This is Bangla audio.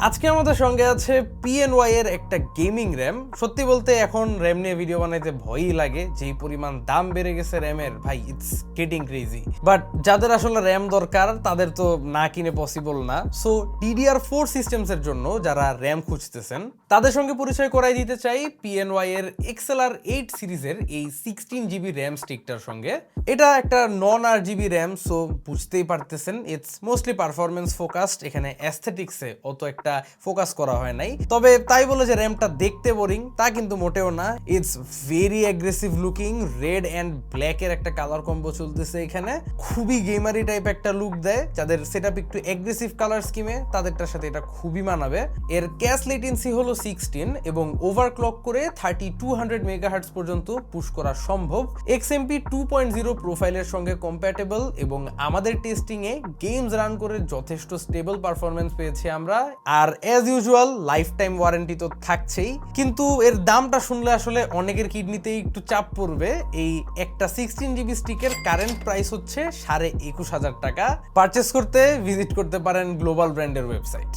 আজকে আমাদের সঙ্গে আছে PNY এর একটা গেমিং র্যাম। সত্যি বলতে এখন র্যাম নিয়ে ভিডিও বানাইতে ভয়ই লাগে, যেই পরিমাণ দাম বেড়ে গেছে র্যামের, ভাই ইটস গেটিং ক্রেজি। বাট যাদের আসলে র্যাম দরকার তাদের তো না কিনে পসিবল না। সো DDR4 সিস্টেমসের জন্য যারা র্যাম খুঁজতেছেন তাদের সঙ্গে পরিচয় করাই দিতে চাই PNY এর XLR 8 সিরিজের এই 16GB র্যাম স্টিকটার সঙ্গে। এটা একটা নন RGB র্যাম, সো বুঝতেই পারতেছেন ইটস মোস্টলি পারফরমেন্স ফোকাসড। এখানে অ্যাস্থেটিক্সে অত একটা ফোকাস করা হয় নাই, তবে তাই বলে যে র্যামটা দেখতে বোরিং তা কিন্তু মোটেও না। It's very aggressive looking, red and black এর একটা কালার কম্বো চলতেছে এখানে, খুবই গেমারি টাইপ একটা লুক দেয়। যাদের সেটআপ একটু অ্যাগ্রেসিভ কালার স্কিমে তাদেরটার সাথে এটা খুবই মানাবে। এর ক্যাশ লেটেন্সি হলো 16 এবং ওভারক্লক করে 3200 মেগাহার্টজ পর্যন্ত পুশ করা সম্ভব। XMP 2.0 প্রোফাইলের সঙ্গে কম্প্যাটেবল এবং আমাদের টেস্টিং এ গেমস রান করে যথেষ্ট স্টেবল পারফরমেন্স পেয়েছি আমরা। আর as usual lifetime warranty তো থাকছেই, কিন্তু এর দামটা শুনলে আসলে অনেকের কিডনিতেই একটু চাপ পড়বে। এই একটা 16GB স্টিকের কারেন্ট প্রাইস হচ্ছে 21,500 টাকা। পারচেস করতে ভিজিট করতে পারেন গ্লোবাল ব্র্যান্ডের ওয়েবসাইট।